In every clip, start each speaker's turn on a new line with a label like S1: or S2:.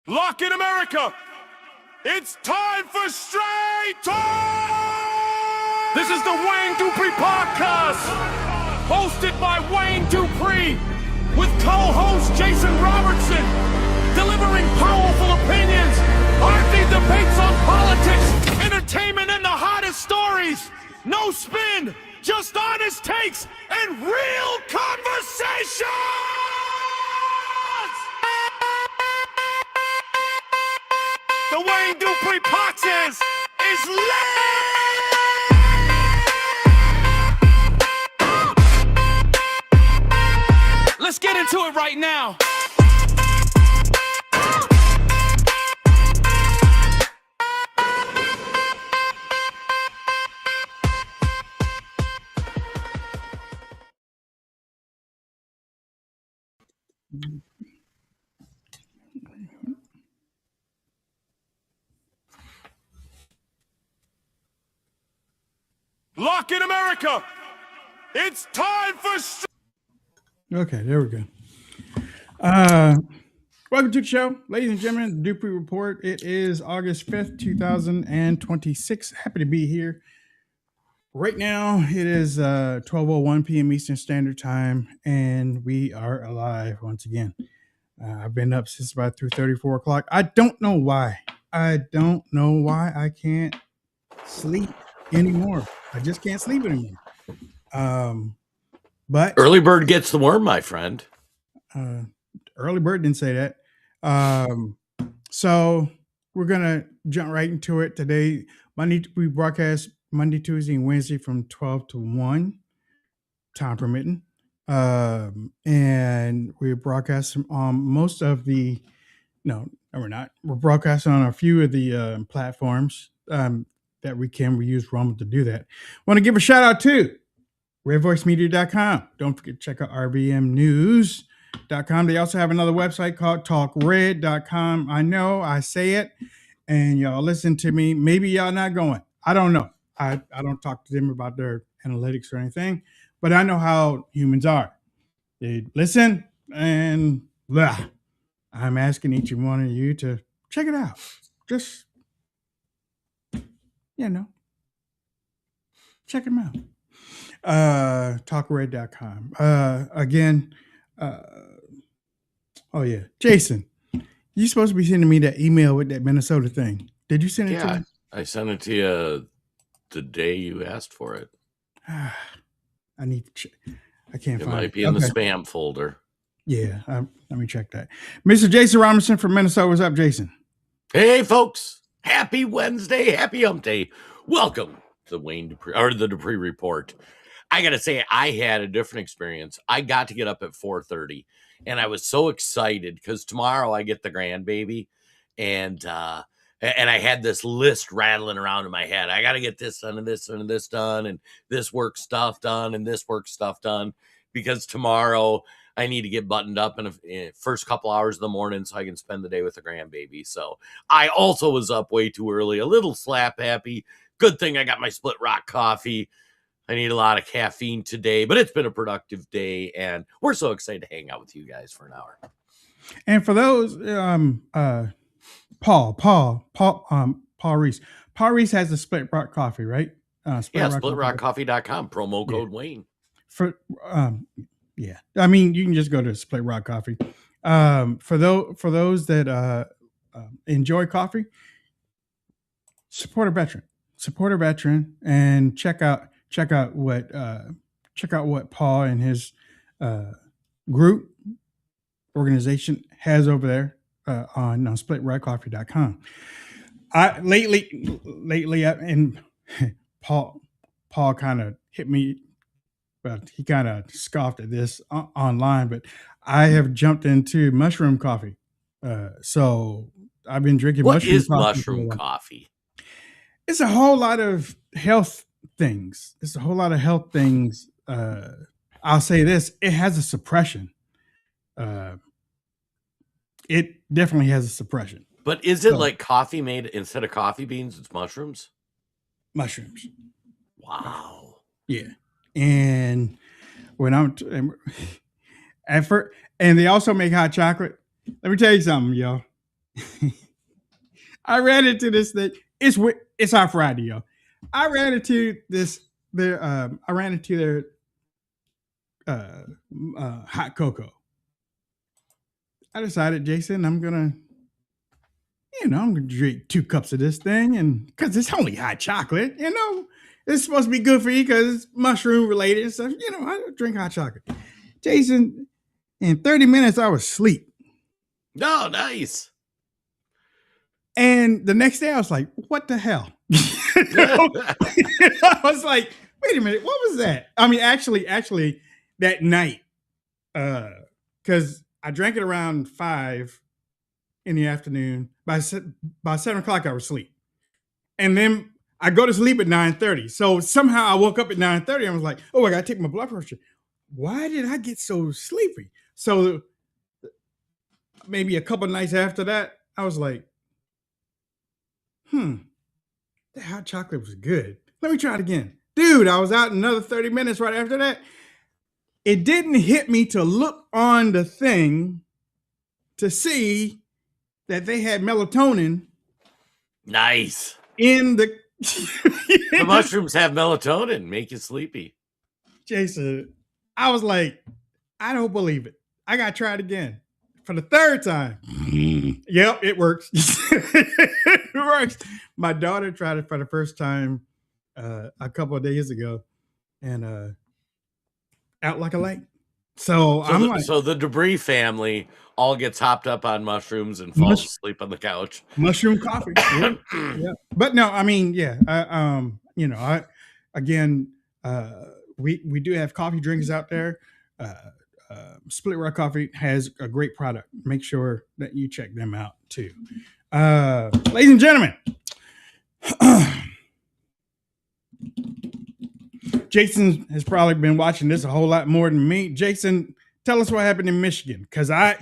S1: Lock in America! It's time for Straight Talk! This is the Wayne Dupree Podcast, hosted by Wayne Dupree, with co-host Jason Robertson, delivering powerful opinions, arcade debates on politics, entertainment, and the hottest stories. No spin, just honest takes and real conversation! The Wayne Dupree Podcast is lit! Let's get into it right now. Lock in America! It's time for...
S2: Okay, there we go. Welcome to the show, ladies and gentlemen, the Dupree Report. It is August 5th, 2026. Happy to be here. Right now, it is 12:01 p.m. Eastern Standard Time, and we are alive once again. I've been up since about 3:30, 4 o'clock. I don't know why. I can't sleep anymore. I just can't sleep anymore. But
S3: early bird gets the worm, my friend.
S2: Early bird didn't say that. So we're gonna jump right into it today. We broadcast Monday, Tuesday, and Wednesday from 12 to 1, time permitting. And we broadcast on most of the. No, we're not. We're broadcasting on a few of the platforms that we use Rumble to do that. Want to give a shout out to redvoicemedia.com. Don't forget to check out rvmnews.com. They also have another website called talkred.com. I know I say it and y'all listen to me. Maybe y'all not going. I don't know. I don't talk to them about their analytics or anything, but I know how humans are. They listen and blah. I'm asking each one of you to check it out. Just, check them out. Talkred.com. Again, Jason, you supposed to be sending me that email with that Minnesota thing. Did you send it to me?
S3: I sent it to you the day you asked for it.
S2: I need to check. I can't find it.
S3: It might be in the spam folder.
S2: Yeah, let me check that. Mr. Jason Robinson from Minnesota. What's up, Jason?
S3: Hey, folks. Happy Wednesday. Happy Hump Day. Welcome to the Dupree Report. I got to say, I had a different experience. I got to get up at 4:30, and I was so excited because tomorrow I get the grandbaby, and I had this list rattling around in my head. I got to get this done and this and this done, and this work stuff done and this work stuff done, because tomorrow I need to get buttoned up in the first couple hours of the morning so I can spend the day with the grandbaby. So I also was up way too early, a little slap happy. Good thing I got my split rock coffee. I need a lot of caffeine today, but it's been a productive day, and we're so excited to hang out with you guys for an hour.
S2: And for those, Paul Reese. Paul Reese has a split rock coffee, right?
S3: SplitRockCoffee.com, promo code Wayne.
S2: I mean, you can just go to Split Rock Coffee. For those that enjoy coffee, support a veteran, and check out what Paul and his group organization has over there on SplitRockCoffee.com. Lately, and Paul kind of hit me. But he kind of scoffed at this online, but I have jumped into mushroom coffee. So I've been drinking mushroom coffee.
S3: What is mushroom coffee?
S2: It's a whole lot of health things. I'll say this. It has a suppression. It definitely has a suppression.
S3: But is it like coffee made instead of coffee beans? It's mushrooms?
S2: Mushrooms.
S3: Wow.
S2: Yeah. And when I'm and they also make hot chocolate. Let me tell you something, y'all. I ran into this thing. It's our Friday, yo. I ran into their hot cocoa. I decided, Jason, I'm gonna drink 2 cups of this thing, and because it's only hot chocolate, it's supposed to be good for you because it's mushroom related and stuff. I drink hot chocolate. Jason, in 30 minutes, I was asleep.
S3: Oh, nice.
S2: And the next day, I was like, what the hell? I was like, wait a minute, what was that? I mean, actually, that night, because I drank it around 5 in the afternoon. By 7 o'clock, I was asleep. And then I go to sleep at 9:30. So somehow I woke up at 9:30 and was like, oh, I got to take my blood pressure. Why did I get so sleepy? So maybe a couple nights after that, I was like, that hot chocolate was good. Let me try it again. Dude, I was out another 30 minutes right after that. It didn't hit me to look on the thing to see that they had melatonin.
S3: Nice.
S2: In the
S3: the mushrooms have melatonin, make you sleepy.
S2: Jason, I was like, I don't believe it. I got to try it again for the 3rd time. Yep, it works. It works. My daughter tried it for the first time a couple of days ago, and out like a light. So
S3: the Dupree family all gets hopped up on mushrooms and falls asleep on the couch.
S2: Mushroom coffee. Yeah. Yeah. But no, I mean, yeah. We do have coffee drinkers out there. Split Rock Coffee has a great product. Make sure that you check them out too. Ladies and gentlemen, Jason has probably been watching this a whole lot more than me. Jason, tell us what happened in Michigan, because I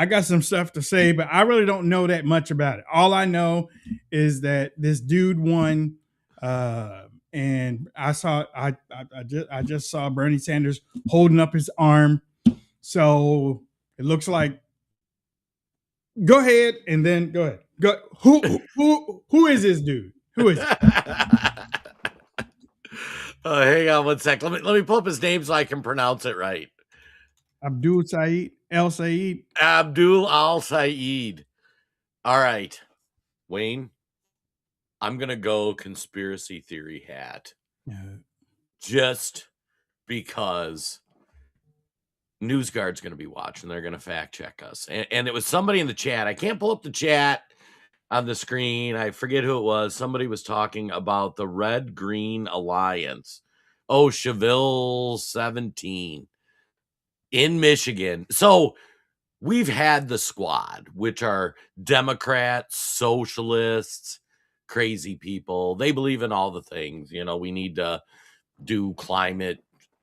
S2: got some stuff to say, but I really don't know that much about it. All I know is that this dude won, and I just saw Bernie Sanders holding up his arm, so it looks like. Go ahead, and then go ahead. Go. Who is this dude? Who is it?
S3: Hang on one sec. Let me pull up his name so I can pronounce it right.
S2: Abdul Saeed.
S3: Abdul al-Saeed. All right, Wayne, I'm going to go conspiracy theory hat. Just because NewsGuard's going to be watching. They're going to fact check us. And it was somebody in the chat. I can't pull up the chat on the screen. I forget who it was. Somebody was talking about the Red-Green Alliance. Oh, Cheville 17 in Michigan. So we've had the squad, which are Democrats, socialists, crazy people. They believe in all the things. We need to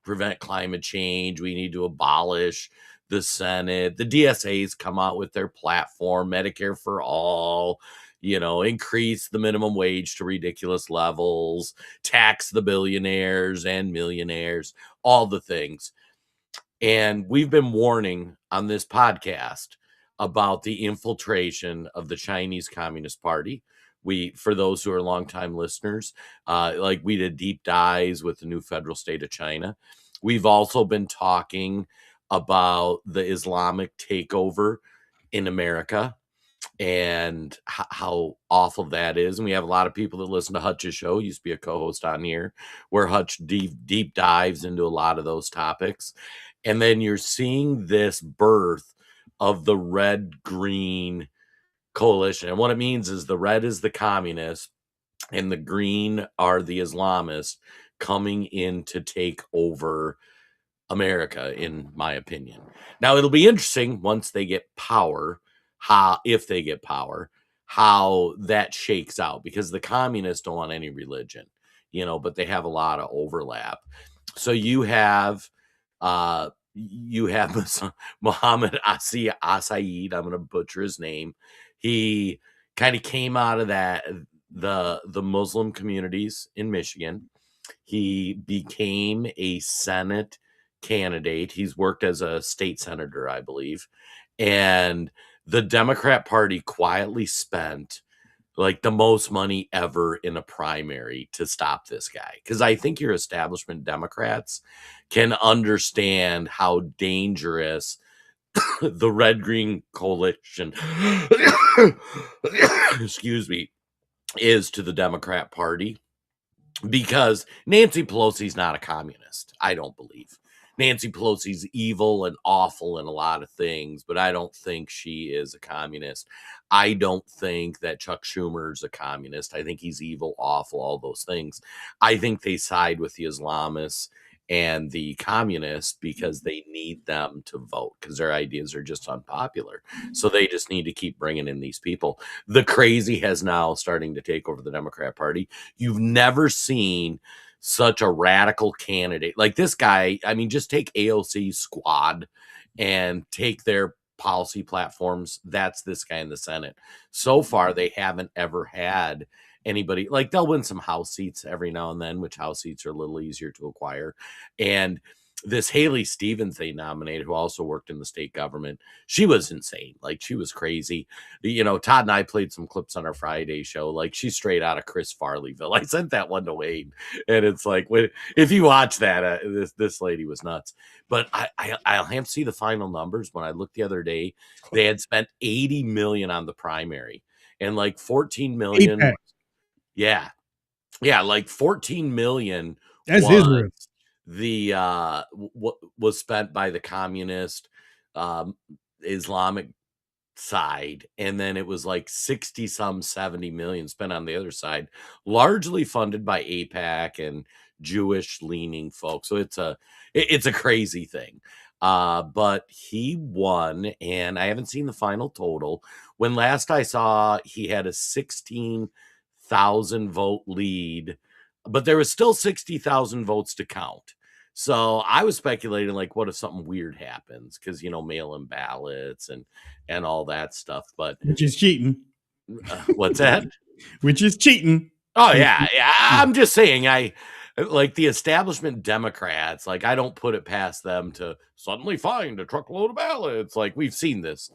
S3: prevent climate change. We need to abolish the Senate. The DSA's come out with their platform, Medicare for all, increase the minimum wage to ridiculous levels, tax the billionaires and millionaires, all the things. And we've been warning on this podcast about the infiltration of the Chinese Communist Party. For those who are longtime listeners, we did deep dives with the new federal state of China. We've also been talking about the Islamic takeover in America and how awful that is. And we have a lot of people that listen to Hutch's show. He used to be a co-host on here, where Hutch deep dives into a lot of those topics. And then you're seeing this birth of the red-green coalition. And what it means is the red is the communists and the green are the Islamists coming in to take over America, in my opinion. Now, it'll be interesting once they get power, if they get power, how that shakes out, because the communists don't want any religion, but they have a lot of overlap. So you have Muhammad Asaid. I'm going to butcher his name. He kind of came out of the Muslim communities in Michigan. He became a Senate candidate. He's worked as a state senator, I believe. And the Democrat Party quietly spent like the most money ever in a primary to stop this guy. Because I think your establishment Democrats can understand how dangerous the red green coalition excuse me is to the Democrat Party, because Nancy Pelosi's not a communist. I don't believe Nancy Pelosi's evil and awful in a lot of things, but I don't think she is a communist. I don't think that Chuck Schumer's a communist. I think he's evil, awful, all those things. I think they side with the Islamists and the communists because they need them to vote, because their ideas are just unpopular. So they just need to keep bringing in these people. The crazy has now starting to take over the Democrat Party. You've never seen such a radical candidate like this guy. I mean, just take AOC squad and take their policy platforms. That's this guy in the Senate. So far, they haven't ever had anybody. Like, they'll win some House seats every now and then, which House seats are a little easier to acquire. And this Haley Stevens they nominated, who also worked in the state government, she was insane. Like, she was crazy. You know, Todd and I played some clips on our Friday show. Like, she's straight out of Chris Farleyville. I sent that one to Wayne, and it's like, if you watch that, this lady was nuts. But I'll have to see the final numbers. When I looked the other day, they had spent $80 million on the primary, and like $14 million.
S2: APAC.
S3: Yeah, like $14 million.
S2: That's Israel.
S3: The was spent by the communist Islamic side, and then it was like 70 million spent on the other side, largely funded by AIPAC and Jewish leaning folks. So it's a crazy thing. But he won, and I haven't seen the final total. When last I saw, he had a 16,000 vote lead, but there was still 60,000 votes to count. So I was speculating, like, what if something weird happens? Because, you know, mail-in ballots and all that stuff. But
S2: which is cheating.
S3: What's that?
S2: Which is cheating.
S3: Oh, yeah. I'm just saying, like the establishment Democrats, like, I don't put it past them to suddenly find a truckload of ballots. Like, we've seen this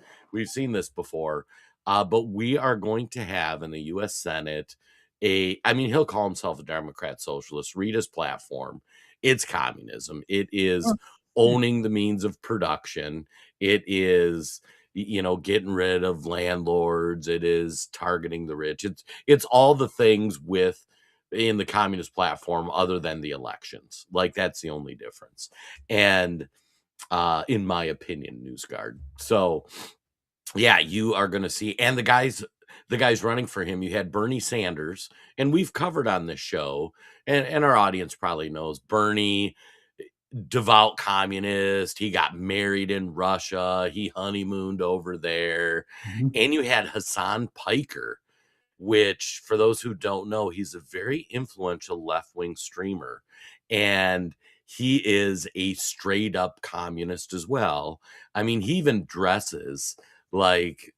S3: before. But we are going to have in the U.S. Senate he'll call himself a Democrat socialist. Read his platform. It's communism. It is owning the means of production. It is, you know, getting rid of landlords. It is targeting the rich. It's all the things in the communist platform other than the elections. Like, that's the only difference. And in my opinion, NewsGuard. So yeah, you are going to see, and the guys running for him, you had Bernie Sanders, and we've covered on this show, and our audience probably knows Bernie, devout communist. He got married in Russia. He honeymooned over there. Mm-hmm. And you had Hassan Piker, which, for those who don't know, he's a very influential left-wing streamer, and he is a straight up communist as well. I mean, he even dresses like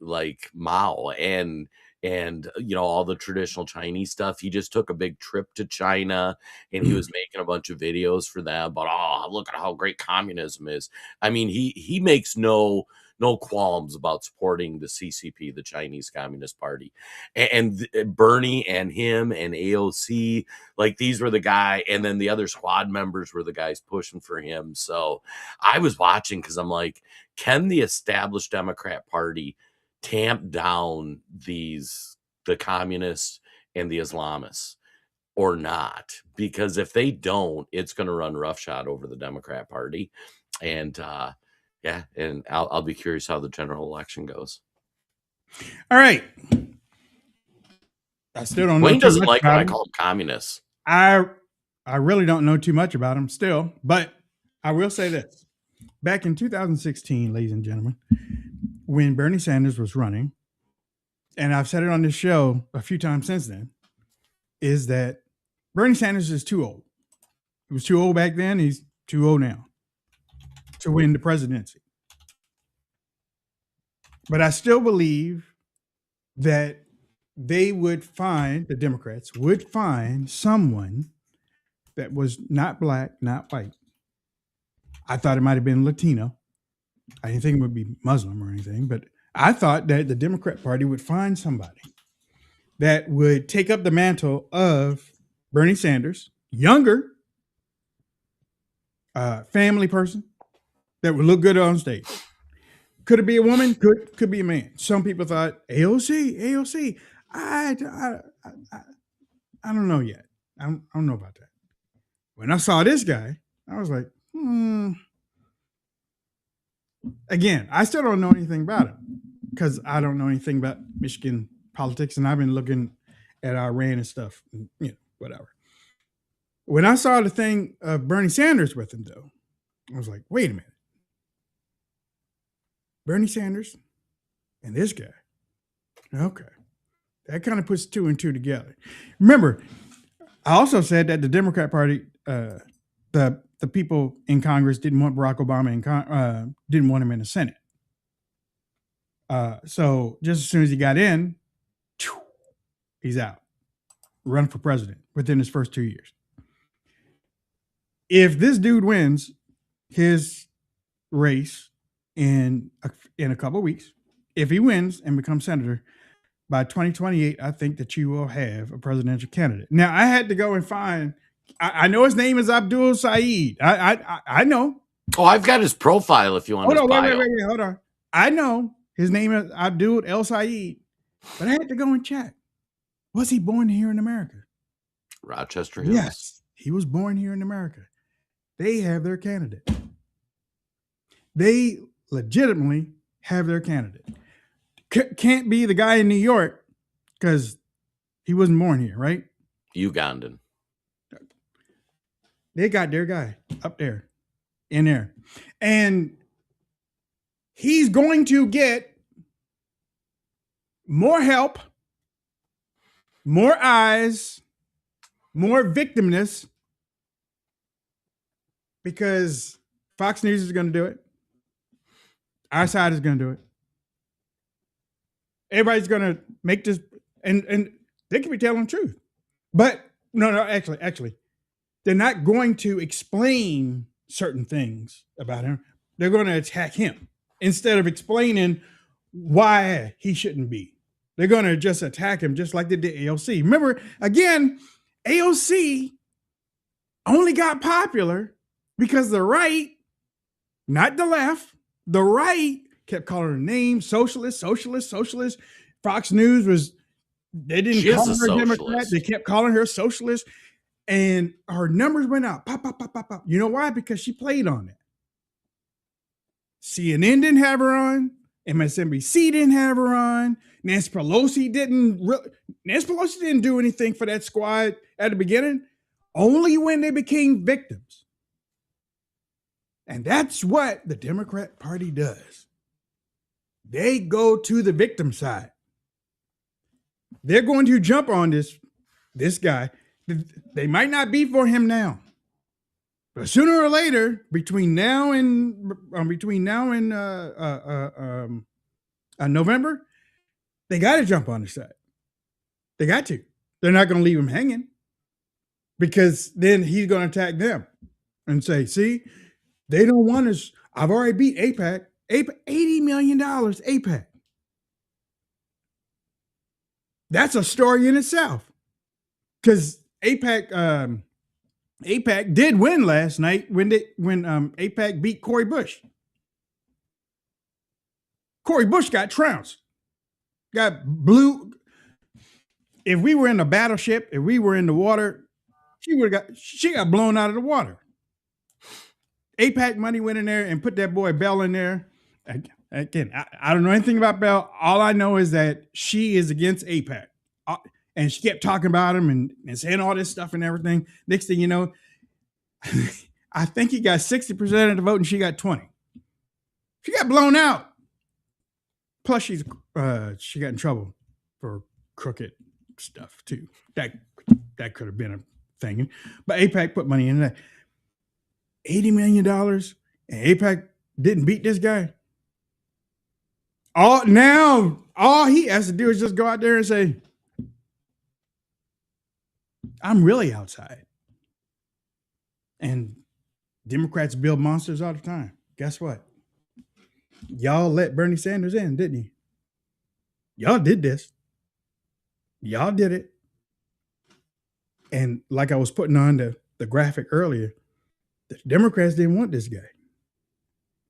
S3: Mao and you know, all the traditional Chinese stuff. He just took a big trip to China, and he was making a bunch of videos for them about, oh, look at how great communism is. I mean, he makes no qualms about supporting the CCP, the Chinese Communist Party. And Bernie and him and AOC, like, these were the guy, and then the other squad members were the guys pushing for him. So I was watching because I'm like, can the established Democrat Party tamp down the communists and the Islamists or not? Because if they don't, it's going to run roughshod over the Democrat Party. And yeah, and I'll be curious how the general election goes.
S2: All right. I still don't know.
S3: Wayne doesn't like when I call them communists.
S2: I really don't know too much about them still, but I will say this. Back in 2016, ladies and gentlemen, when Bernie Sanders was running, and I've said it on this show a few times since then, is that Bernie Sanders is too old. He was too old back then. He's too old now to win the presidency. But I still believe that the Democrats would find someone that was not black, not white. I thought it might have been Latino. I didn't think it would be Muslim or anything, but I thought that the Democrat Party would find somebody that would take up the mantle of Bernie Sanders, younger, family person that would look good on stage. Could it be a woman? Could be a man. Some people thought AOC. I don't know yet. I don't know about that. When I saw this guy, I was like, Again, I still don't know anything about him because I don't know anything about Michigan politics, and I've been looking at Iran and stuff, whatever. When I saw the thing of Bernie Sanders with him, though, I was like, wait a minute. Bernie Sanders and this guy. Okay. That kind of puts two and two together. Remember, I also said that the Democrat Party, the people in Congress didn't want Barack Obama didn't want him in the Senate. So just as soon as he got in, he's out. Run for president within his first 2 years. If this dude wins his race in a couple of weeks, if he wins and becomes senator, by 2028, I think that you will have a presidential candidate. Now, I had to go and find. I know his name is Abdul Saeed. I know.
S3: Oh, I've got his profile if you want his bio.
S2: Wait, hold on. I know his name is Abdul El Saeed, but I had to go and check. Was he born here in America?
S3: Rochester Hills.
S2: Yes, he was born here in America. They have their candidate. They legitimately have their candidate. Can't be the guy in New York because he wasn't born here, right?
S3: Ugandan.
S2: They got their guy up there, in there. And he's going to get more help, more eyes, more victimness, because Fox News is going to do it. Our side is going to do it. Everybody's going to make this, and they could be telling the truth. But no, actually, they're not going to explain certain things about him. They're going to attack him instead of explaining why he shouldn't be. They're going to just attack him just like they did AOC. Remember, again, AOC only got popular because the right, not the left, the right kept calling her names, socialist. Fox News they didn't call her Democrat. They kept calling her socialist. And her numbers went up. Pop. You know why? Because she played on it. CNN didn't have her on. MSNBC didn't have her on. Nancy Pelosi didn't do anything for that squad at the beginning. Only when they became victims. And that's what the Democrat Party does. They go to the victim side. They're going to jump on this guy. They might not be for him now, but sooner or later, between now and November, they got to jump on his side. They got to. They're not going to leave him hanging, because then he's going to attack them and say, "See, they don't want us. I've already beat AIPAC. $80 million AIPAC. That's a story in itself, because AIPAC did win last night when AIPAC beat Cori Bush. Cori Bush got trounced, got blew. If we were in a battleship, if we were in the water, she got blown out of the water. AIPAC money went in there and put that boy Bell in there. Again, I don't know anything about Bell. All I know is that she is against AIPAC. And she kept talking about him and saying all this stuff and everything. Next thing you know, I think he got 60% of the vote and she got 20. She got blown out. Plus, she got in trouble for crooked stuff too. That could have been a thing. But AIPAC put money in that. $80 million, and AIPAC didn't beat this guy. All he has to do is just go out there and say, I'm really outside. And Democrats build monsters all the time. Guess what? Y'all let Bernie Sanders in, didn't you? Y'all did this. Y'all did it. And like I was putting on the graphic earlier, the Democrats didn't want this guy.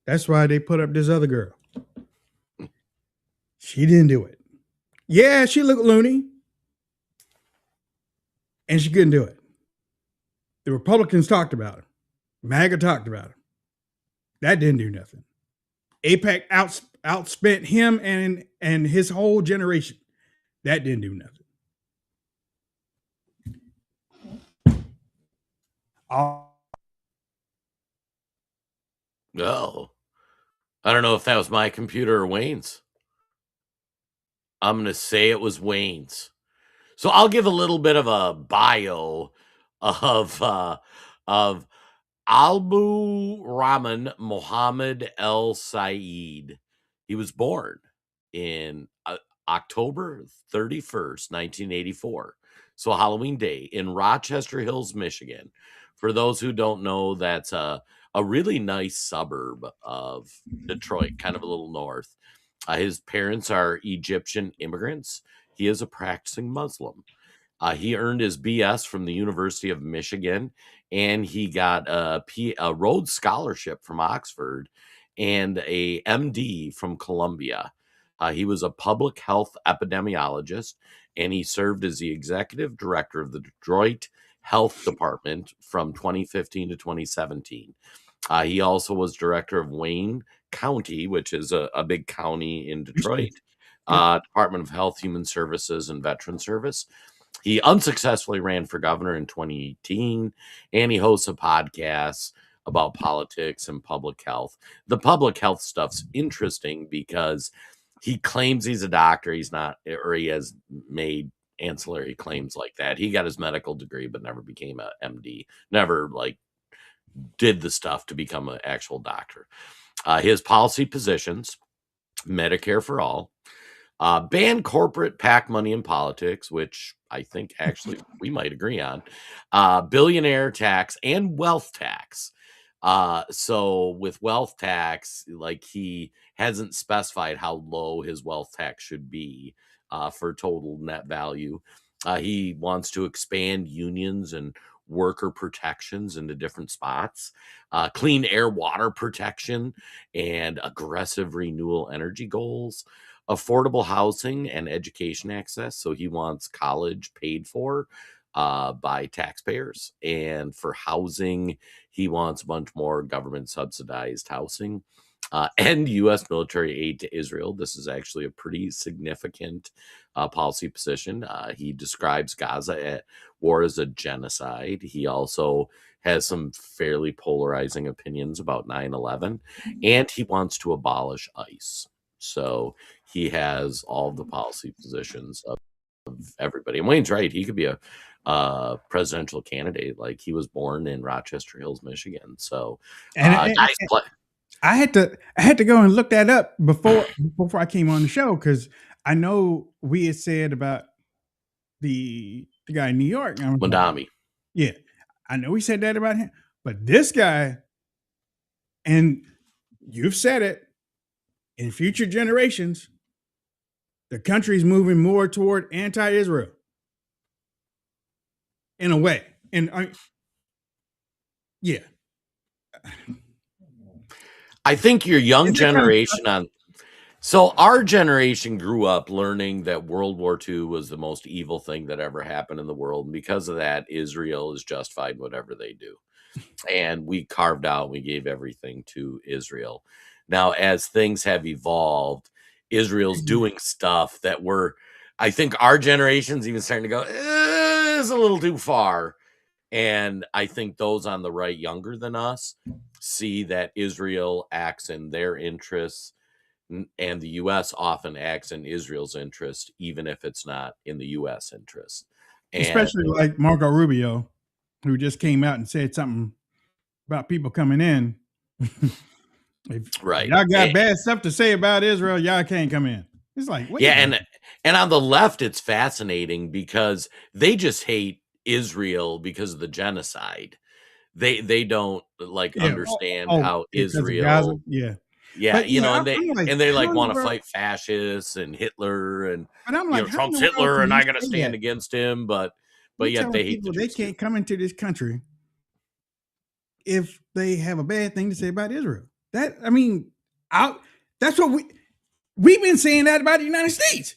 S2: That's why they put up this other girl. She didn't do it. Yeah, she looked loony. And she couldn't do it. The Republicans talked about her. MAGA talked about her. That didn't do nothing. AIPAC outspent him and his whole generation. That didn't do nothing.
S3: Oh, I don't know if that was my computer or Wayne's. I'm going to say it was Wayne's. So I'll give a little bit of a bio of Albu Rahman Mohammed El Said. He was born in October 31st, 1984. So Halloween Day in Rochester Hills, Michigan. For those who don't know, that's a really nice suburb of Detroit, kind of a little north. His parents are Egyptian immigrants. He is a practicing Muslim. He earned his BS from the University of Michigan, and he got a Rhodes Scholarship from Oxford and a MD from Columbia. He was a public health epidemiologist, and he served as the executive director of the Detroit Health Department from 2015 to 2017. He also was director of Wayne County, which is a big county in Detroit, Department of Health, Human Services, and Veteran Service. He unsuccessfully ran for governor in 2018, and he hosts a podcast about politics and public health. The public health stuff's interesting because he claims he's a doctor. He's not, or he has made ancillary claims like that. He got his medical degree, but never became a MD, never did the stuff to become an actual doctor. His policy positions: Medicare for all, ban corporate PAC money in politics, which I think actually we might agree on, billionaire tax and wealth tax. So with wealth tax, he hasn't specified how low his wealth tax should be for total net value. He wants to expand unions and worker protections into different spots, clean air, water protection, and aggressive renewable energy goals, affordable housing and education access. So he wants college paid for by taxpayers. And for housing, he wants a bunch more government subsidized housing. And U.S. military aid to Israel. This is actually a pretty significant policy position. He describes Gaza war as a genocide. He also has some fairly polarizing opinions about 9/11, and he wants to abolish ICE. So he has all the policy positions of everybody. And Wayne's right. He could be a presidential candidate. He was born in Rochester Hills, Michigan. So nice play.
S2: I had to go and look that up before I came on the show, because I know we had said about the guy in New York,
S3: Mondami.
S2: Yeah, I know we said that about him, but this guy, and you've said it, in future generations, the country's moving more toward anti-Israel in a way. And yeah.
S3: I think your young generation so our generation grew up learning that World War II was the most evil thing that ever happened in the world. And because of that, Israel is justified in whatever they do. And we carved out, we gave everything to Israel. Now, as things have evolved, Israel's doing stuff that I think our generation's even starting to go, it's a little too far. And I think those on the right, younger than us, see that Israel acts in their interests, and the U.S. often acts in Israel's interest, even if it's not in the U.S. interest.
S2: Especially like Marco Rubio, who just came out and said something about people coming in.
S3: Right.
S2: Y'all got bad stuff to say about Israel, y'all can't come in. It's like, wait.
S3: Yeah, and on the left, it's fascinating because they just hate Israel because of the genocide. They don't understand how Israel.
S2: Yeah.
S3: Yeah,
S2: But
S3: you know,
S2: I'm like,
S3: and they
S2: how
S3: like
S2: in the
S3: want to
S2: world?
S3: fight fascists and Hitler and
S2: But I'm like, how in
S3: Trump's
S2: the world
S3: Hitler
S2: can
S3: and
S2: you
S3: I got to
S2: say
S3: stand
S2: that?
S3: against him, but
S2: You're
S3: yet
S2: telling
S3: they hate the
S2: people they
S3: Jews too.
S2: can't come into this country if they have a bad thing to say about Israel. That's what we've been saying that about the United States.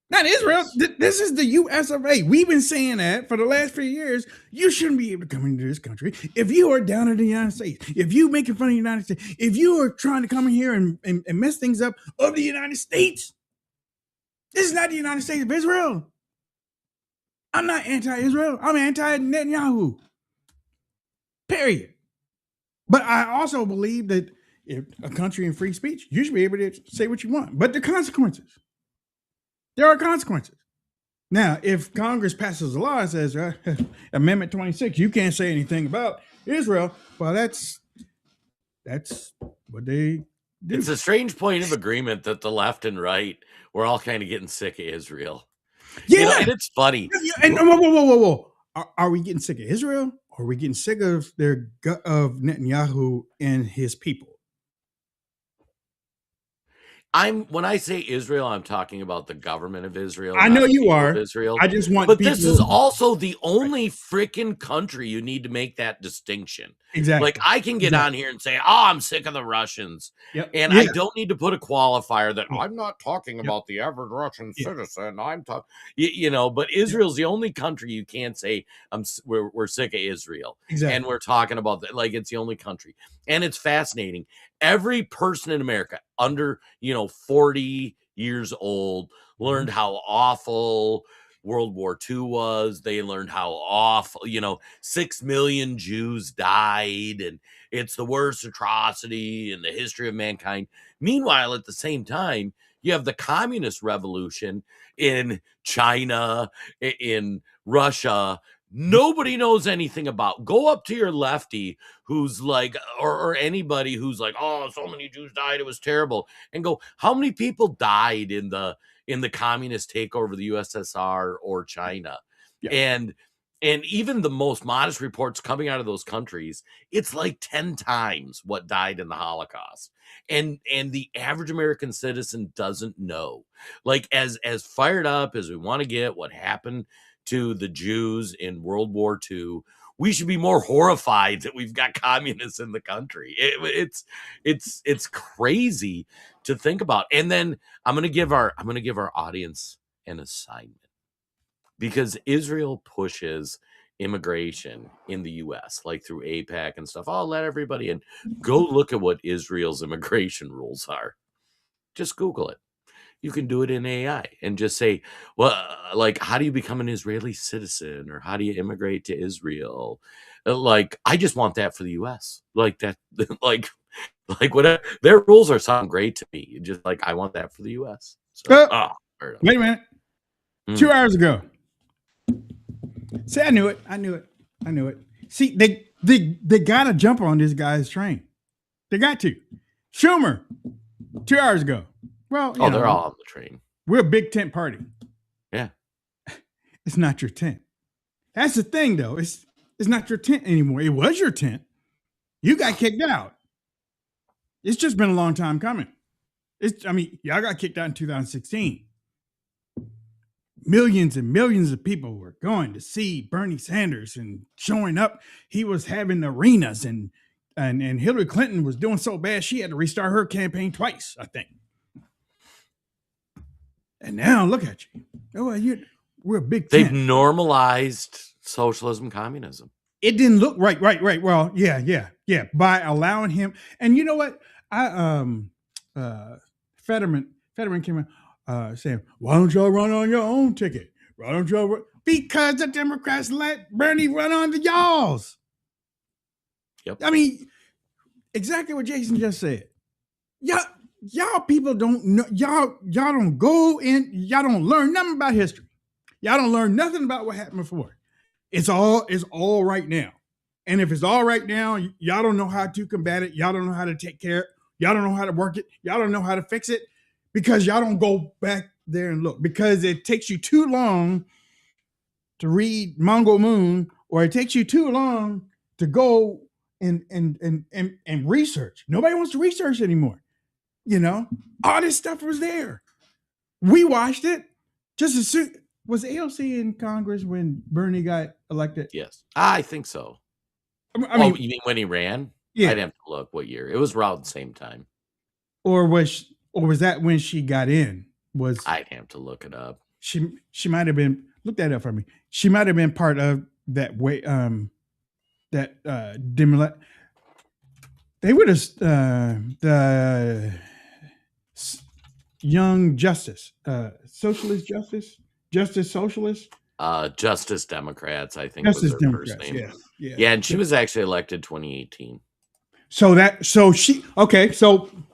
S2: Not Israel.
S3: Yes.
S2: This is the US of A. We've been saying that for the last few years. You shouldn't be able to come into this country if you are down in the United States. If you making fun of the United States, if you are trying to come in here and mess things up of the United States, this is not the United States of Israel. I'm not anti-Israel. I'm anti-Netanyahu. Period. But I also believe that if a country in free speech, you should be able to say what you want. But the consequences. There are consequences. Now, if Congress passes a law and says Amendment 26, you can't say anything about Israel, well, that's what they do.
S3: It's a strange point of agreement that the left and right, we're all kind of getting sick of Israel.
S2: Yeah.
S3: And it's funny.
S2: And whoa. Are we getting sick of Israel? Or are we getting sick of of Netanyahu and his people?
S3: When I say Israel, I'm talking about the government of Israel.
S2: I
S3: not
S2: know
S3: the
S2: you
S3: people
S2: are.
S3: of Israel.
S2: I just want
S3: But
S2: people.
S3: this is also the only freaking country you need to make that distinction.
S2: Exactly.
S3: Like I can get on here and say, "Oh, I'm sick of the Russians,"
S2: Yep.
S3: and I don't need to put a qualifier that I'm not talking about the average Russian citizen. I'm talking, But Israel's the only country you can't say we're sick of Israel,
S2: Exactly.
S3: and we're talking about that. Like it's the only country, and it's fascinating. Every person in America under 40 years old learned how awful World War II was. They learned how awful, 6 million Jews died, and it's the worst atrocity in the history of mankind. Meanwhile, at the same time, you have the communist revolution in China, in Russia. Nobody knows anything about. Go up to your lefty who's like, or anybody who's like, oh, so many Jews died, it was terrible, and go, how many people died in the communist takeover of the USSR or China?
S2: Yeah.
S3: And even the most modest reports coming out of those countries, it's like 10 times what died in the Holocaust. And the average American citizen doesn't know. Like as fired up as we want to get what happened to the Jews in World War II, we should be more horrified that we've got communists in the country. It's crazy to think about. And then I'm gonna give our audience an assignment, because Israel pushes immigration in the US, like through APAC and stuff. I'll let everybody in. Go look at what Israel's immigration rules are. Just Google it. You can do it in AI and just say, well, like, how do you become an Israeli citizen, or how do you immigrate to Israel? Like, I just want that for the US. Like that, like whatever. Their rules are sound great to me. Just like, I want that for the US. So,
S2: wait a minute. 2 hours ago. See, I knew it. See, they got to jump on this guy's train. They got to. Schumer, 2 hours ago. Well,
S3: they're all on the train.
S2: We're a big tent party.
S3: Yeah.
S2: It's not your tent. That's the thing, though. It's not your tent anymore. It was your tent. You got kicked out. It's just been a long time coming. Y'all got kicked out in 2016. Millions and millions of people were going to see Bernie Sanders and showing up. He was having arenas, and Hillary Clinton was doing so bad she had to restart her campaign twice, I think. And now look at you. Oh, we're a big tent.
S3: They've normalized socialism, communism.
S2: It didn't look right. Well, yeah. By allowing him, and you know what? Fetterman came out saying, "Why don't y'all run on your own ticket? Why don't y'all run?" Because the Democrats let Bernie run on the y'alls.
S3: Yep.
S2: I mean, exactly what Jason just said. Y'all people don't know. Y'all don't go in. Y'all don't learn nothing about history. Y'all don't learn nothing about what happened before. It's all right now. And if it's all right now, y'all don't know how to combat it. Y'all don't know how to take care of it. Y'all don't know how to work it. Y'all don't know how to fix it, because y'all don't go back there and look, because it takes you too long to read Mongol Moon, or it takes you too long to go and research. Nobody wants to research anymore. You know, all this stuff was there. We watched it. Just as soon was AOC in Congress when Bernie got elected.
S3: Yes, I think so.
S2: I mean,
S3: you mean when he ran?
S2: yeah.
S3: I'd have to look what year. It was around the same time.
S2: Or was that when she got in?
S3: I'd have to look it up.
S2: She might have been, look that up for me. She might have been part of that way. They would have the Young Justice, Socialist Justice Socialist.
S3: Justice Democrats, I think,
S2: Justice
S3: was her
S2: Democrats,
S3: first name.
S2: yeah,
S3: and she was actually elected 2018.
S2: So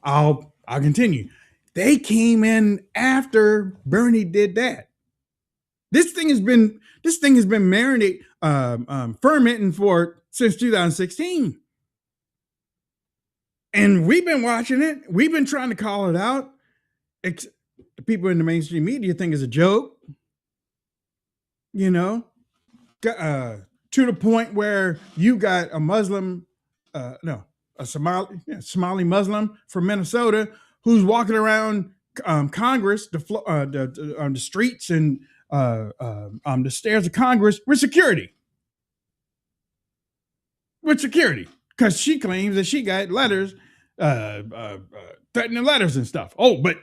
S2: I'll continue. They came in after Bernie did that. This thing has been fermenting since 2016. And we've been watching it. We've been trying to call it out. The people in the mainstream media think it's a joke. You know, to the point where you got a Muslim, a Somali Muslim from Minnesota who's walking around Congress, on the streets and the stairs of Congress with security. Because she claims that she got letters, threatening letters and stuff. Oh, but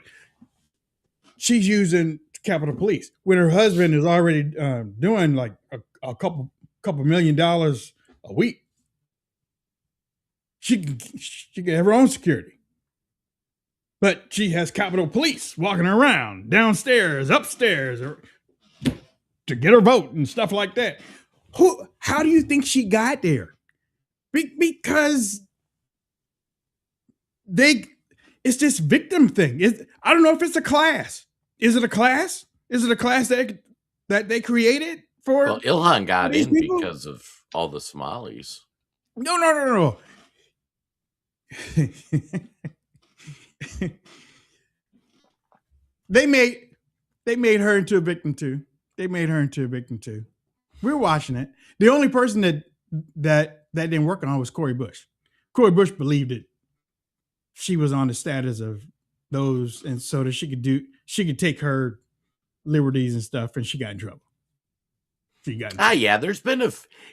S2: she's using Capitol Police when her husband is already doing like a couple $1 million a week. She can have her own security, but she has Capitol Police walking around downstairs, upstairs, to get her vote and stuff like that. How do you think she got there? Because it's this victim thing. I don't know if it's a class. Is it a class? Is it a class that they created for?
S3: Well, Ilhan got in
S2: people?
S3: because of all the Somalis.
S2: No. They made her into a victim too. We're watching it. The only person that didn't work on was Cori Bush. Cori Bush believed it. She was on the status of those, and so that she could take her liberties and stuff, and she got in trouble.
S3: Yeah, there's been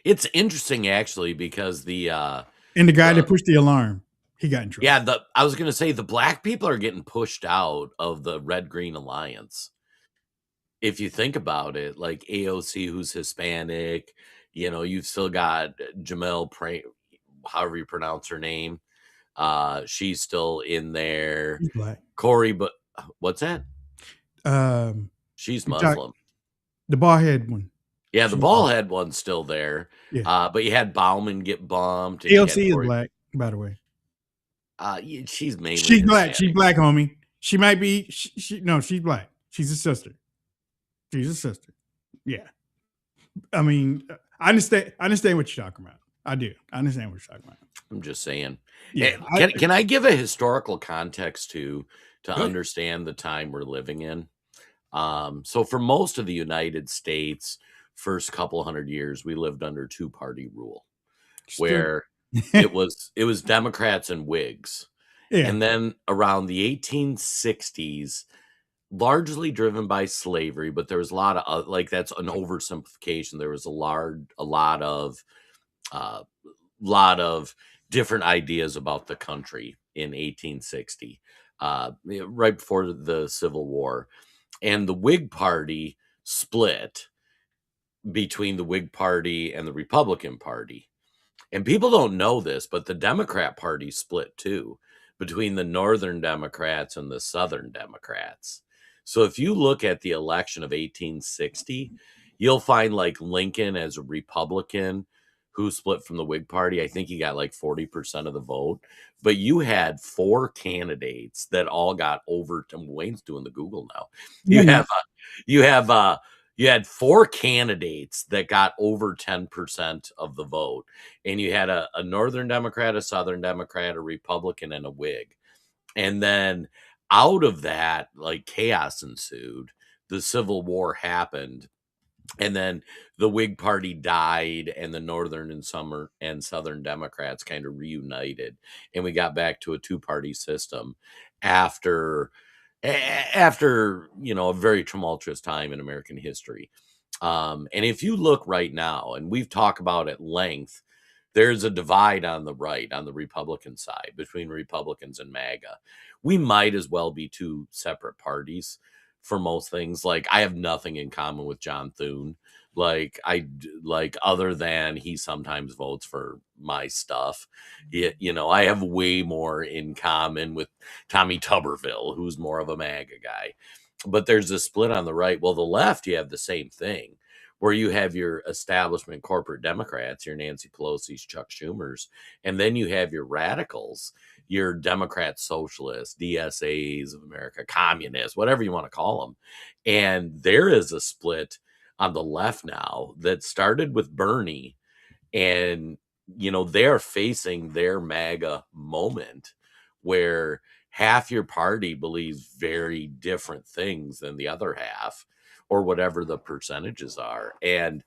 S3: it's interesting actually because and
S2: the guy that pushed the alarm, he got in trouble.
S3: Yeah, I was gonna say the black people are getting pushed out of the Red Green Alliance. If you think about it, like AOC, who's Hispanic, you've still got Jamel however you pronounce her name. She's still in there.
S2: He's black.
S3: Corey, but what's that? She's Muslim.
S2: The bald head one.
S3: Yeah, the bald head one's still there.
S2: Yeah.
S3: But you had Bauman get bumped.
S2: AOC is black, by the way.
S3: She's mainly
S2: she's black.
S3: Hispanic.
S2: She's black, homie. She might be. No, she's black. She's a sister. Yeah. I mean, I understand what you're talking about. I do. I understand what you're talking about.
S3: I'm just saying.
S2: Yeah.
S3: Can I give a historical context to understand the time we're living in? So for most of the United States, first couple hundred years, we lived under two-party rule, where it was Democrats and Whigs.
S2: Yeah.
S3: And then around the 1860s, largely driven by slavery, but there was a lot of that's an oversimplification. There was a lot of different ideas about the country in 1860, right before the Civil War, and the Whig Party split between the Whig Party and the Republican Party. And people don't know this, but the Democrat Party split too, between the Northern Democrats and the Southern Democrats. So if you look at the election of 1860, you'll find like Lincoln as a Republican who split from the Whig Party. I think he got like 40% of the vote. But you had four candidates that all got over. Wayne's doing the Google now. You had four candidates that got over 10% of the vote. And you had a Northern Democrat, a Southern Democrat, a Republican, and a Whig. And then out of that, like chaos ensued. The Civil War happened. And then the Whig Party died, and the Northern and Southern Democrats kind of reunited, and we got back to a two-party system after a very tumultuous time in American history. And if you look right now, and we've talked about at length, there's a divide on the right, on the Republican side, between Republicans and MAGA. We might as well be two separate parties for most things. Like, I have nothing in common with John Thune. Other than he sometimes votes for my stuff. I have way more in common with Tommy Tuberville, who's more of a MAGA guy. But there's a split on the right. Well, the left, you have the same thing, where you have your establishment corporate Democrats, your Nancy Pelosi's, Chuck Schumer's, and then you have your radicals, your Democrat socialists, DSAs of America, communists, whatever you want to call them. And there is a split on the left now that started with Bernie, and they're facing their MAGA moment where half your party believes very different things than the other half, or whatever the percentages are. And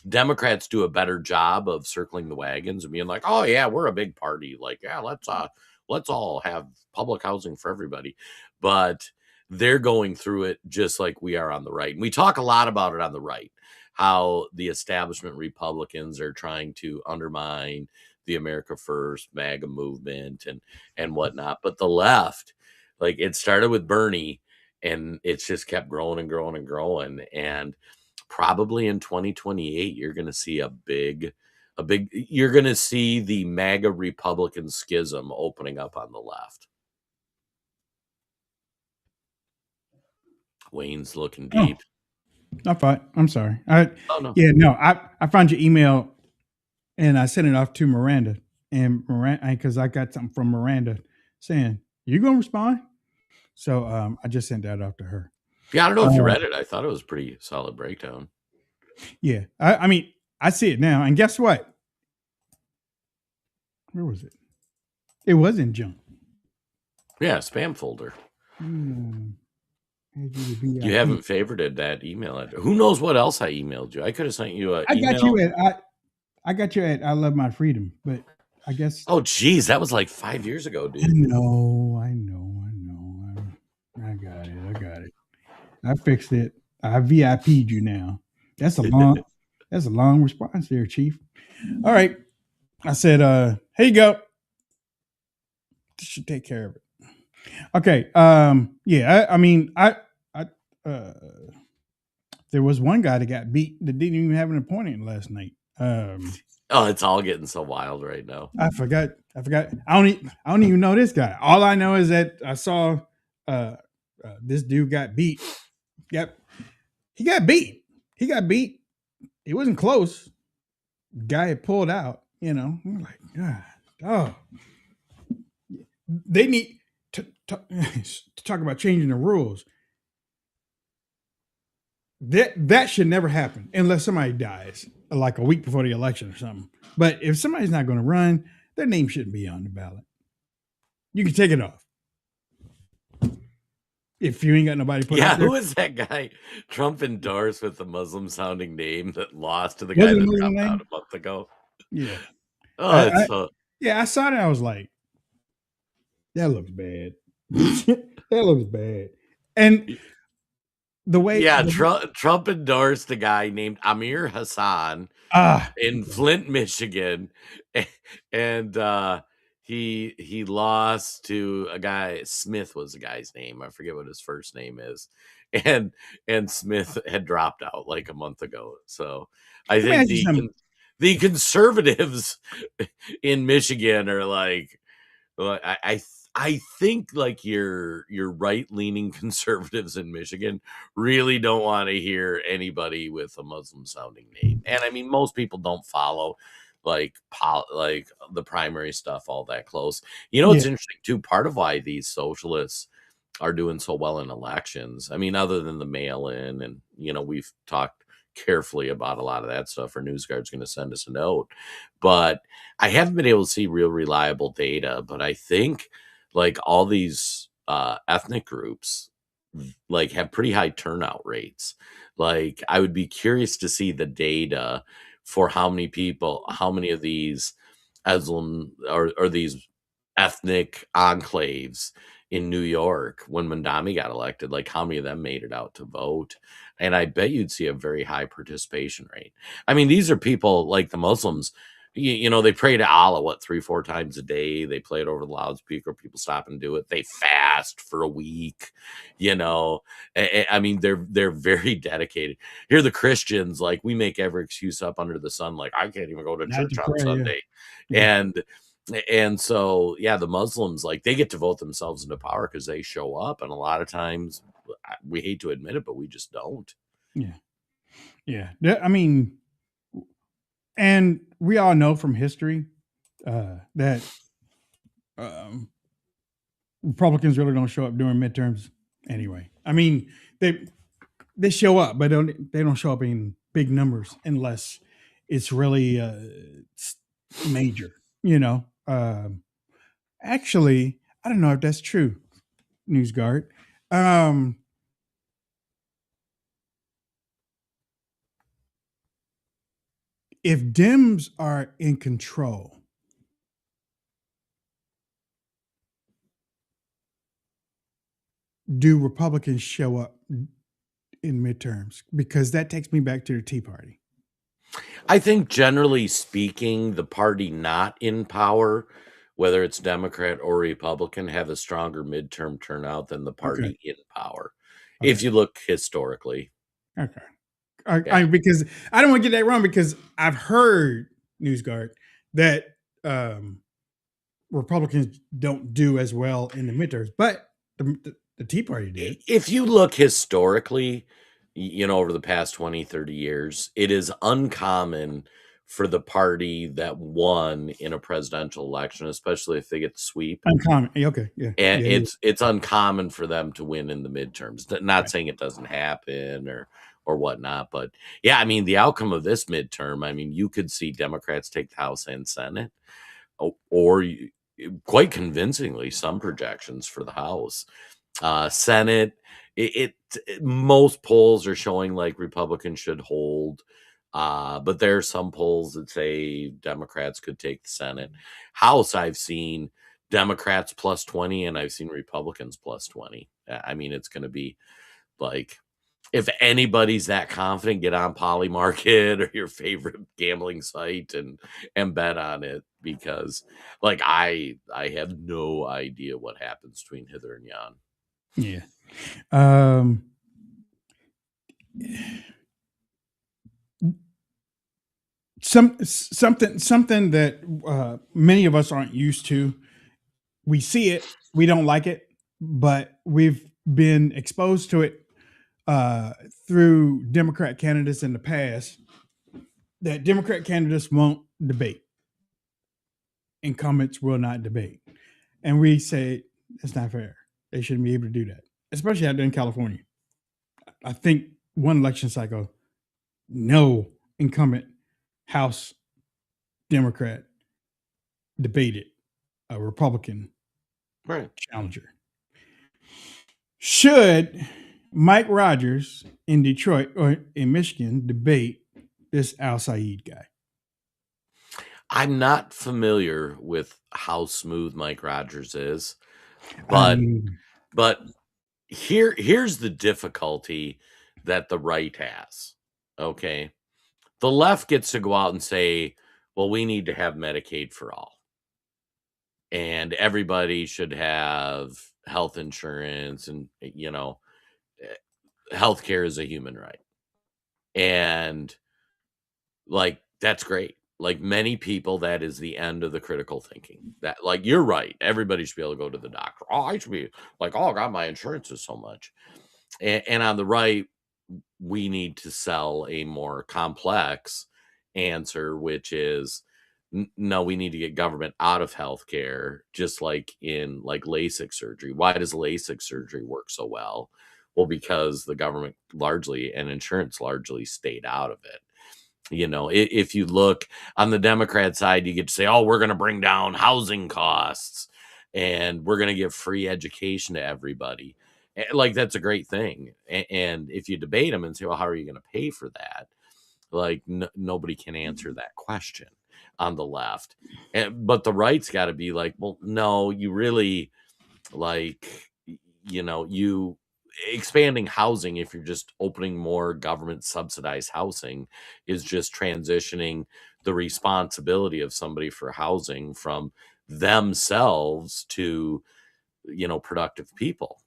S3: Democrats do a better job of circling the wagons and being like, oh yeah, we're a big party. Like, yeah, let's all have public housing for everybody. But they're going through it just like we are on the right. And we talk a lot about it on the right, how the establishment Republicans are trying to undermine the America First MAGA movement and whatnot. But the left, like, it started with Bernie, and it's just kept growing and growing and growing. And probably in 2028, you're going to see you're going to see the MAGA Republican schism opening up on the left. Wayne's looking deep.
S2: I thought, I'm sorry.
S3: No.
S2: Yeah, no, I found your email and I sent it off to Miranda, and because I got something from Miranda saying, you going to respond? So I just sent that off to her.
S3: Yeah, I don't know if you read it. I thought it was a pretty solid breakdown.
S2: Yeah. I mean, I see it now. And guess what? Where was it? It was in junk.
S3: Yeah, spam folder. You haven't favorited that email address. Who knows what else I emailed you? I could have sent you an email.
S2: I got you at I Love My Freedom, but I guess.
S3: Oh, geez, that was like 5 years ago, dude.
S2: I know. I got it. I fixed it. I VIP'd you now. That's a long response there, Chief. All right. I said, here you go. This should take care of it. Okay. Yeah. I mean, there was one guy that got beat that didn't even have an appointment last night.
S3: Oh, it's all getting so wild right now.
S2: I forgot. I don't even know this guy. All I know is that I saw this dude got beat. Yep. He got beat. It wasn't close. Guy had pulled out, I'm like, God, oh. They need to talk about changing the rules. That should never happen unless somebody dies, like a week before the election or something. But if somebody's not going to run, their name shouldn't be on the ballot. You can take it off. If you ain't got nobody put up there.
S3: Who is that guy Trump endorsed with the Muslim sounding name that lost to the guy that dropped out a month ago?
S2: Yeah.
S3: I
S2: saw that. I was like, that looks bad. That looks bad. And the way
S3: Trump endorsed a guy named Amir Hassan in Flint, Michigan, and he lost to a guy. Smith was the guy's name. I forget what his first name is, and Smith had dropped out like a month ago. So I think the conservatives in Michigan are like, I think like your right-leaning conservatives in Michigan really don't want to hear anybody with a Muslim sounding name. And I mean, most people don't follow like the primary stuff all that close. It's interesting too. Part of why these socialists are doing so well in elections, I mean, other than the mail-in, and we've talked carefully about a lot of that stuff. Our NewsGuard's going to send us a note, but I haven't been able to see real reliable data. But I think like all these ethnic groups like have pretty high turnout rates. Like, I would be curious to see the data for how many of these Muslim or these ethnic enclaves in New York when Mandami got elected, like how many of them made it out to vote? And I bet you'd see a very high participation rate. I mean, these are people like the Muslims, they pray to Allah, what, 3-4 times a day. They play it over the loudspeaker. People stop and do it. They fast for a week, you know. I mean, they're very dedicated. Here, the Christians, like, we make every excuse up under the sun. Like, I can't even go to
S2: Not
S3: church
S2: to
S3: on
S2: pray,
S3: Sunday.
S2: yeah.
S3: And so, yeah, the Muslims, like, they get to vote themselves into power because they show up. And a lot of times, we hate to admit it, but we just don't.
S2: Yeah. I mean, and we all know from history that Republicans really don't show up during midterms anyway. I mean, they show up, but they don't show up in big numbers unless it's really major, you know. Actually, I don't know if that's true, NewsGuard. If Dems are in control, do Republicans show up in midterms? Because that takes me back to the Tea Party.
S3: I think generally speaking, the party not in power, whether it's Democrat or Republican, have a stronger midterm turnout than the party in power.
S2: Okay.
S3: If you look historically.
S2: Okay. Because I don't want to get that wrong, because I've heard, NewsGuard, that Republicans don't do as well in the midterms, but the Tea Party did.
S3: If you look historically, over the past 20, 30 years, it is uncommon for the party that won in a presidential election, especially if they get the sweep.
S2: Uncommon. Okay. Yeah.
S3: And it's uncommon for them to win in the midterms. Not saying it doesn't happen or whatnot, but yeah, I mean, the outcome of this midterm, I mean, you could see Democrats take the House and Senate, or quite convincingly, some projections for the House. Senate, most polls are showing like Republicans should hold, but there are some polls that say Democrats could take the Senate. House, I've seen Democrats plus 20, and I've seen Republicans plus 20. I mean, it's going to be like, if anybody's that confident, get on Polymarket or your favorite gambling site and bet on it, because like I have no idea what happens between hither and yon.
S2: Yeah. Something that many of us aren't used to. We see it, we don't like it, but we've been exposed to it through Democrat candidates in the past, that Democrat candidates won't debate. Incumbents will not debate. And we say it's not fair. They shouldn't be able to do that, especially out there in California. I think one election cycle, no incumbent House Democrat debated a Republican challenger. Should Mike Rogers in Detroit or in Michigan debate this Al Said guy?
S3: I'm not familiar with how smooth Mike Rogers is, but here's the difficulty that the right has. Okay. The left gets to go out and say, well, we need to have Medicaid for all, and everybody should have health insurance, and healthcare is a human right. And like, that's great. Like, many people, that is the end of the critical thinking. That, like, you're right. Everybody should be able to go to the doctor. Oh, I should be like, oh God, my insurance is so much. And on the right, we need to sell a more complex answer, which is no, we need to get government out of healthcare, just like in like LASIK surgery. Why does LASIK surgery work so well? Well, because the government largely and insurance largely stayed out of it. If you look on the Democrat side, you get to say, oh, we're going to bring down housing costs and we're going to give free education to everybody. Like, that's a great thing. And if you debate them and say, well, how are you going to pay for that? Like, nobody can answer that question on the left. But the right's got to be like, well, no, you really, like, you expanding housing, if you're just opening more government subsidized housing, is just transitioning the responsibility of somebody for housing from themselves to, productive people.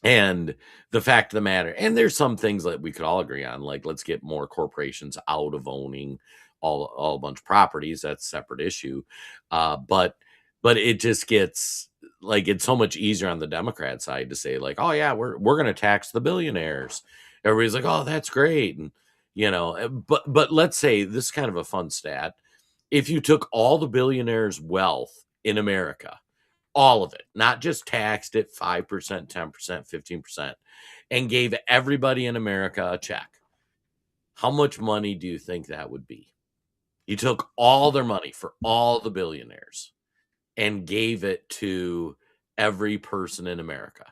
S3: And the fact of the matter, and there's some things that we could all agree on, like, let's get more corporations out of owning all a bunch of properties. That's a separate issue. But it just gets, like, it's so much easier on the Democrat side to say, like, oh yeah, we're going to tax the billionaires. Everybody's like, oh, that's great. And but let's say, this is kind of a fun stat. If you took all the billionaires' wealth in America, all of it, not just taxed it 5%, 10%, 15%, and gave everybody in America a check, how much money do you think that would be? You took all their money for all the billionaires and gave it to every person in America.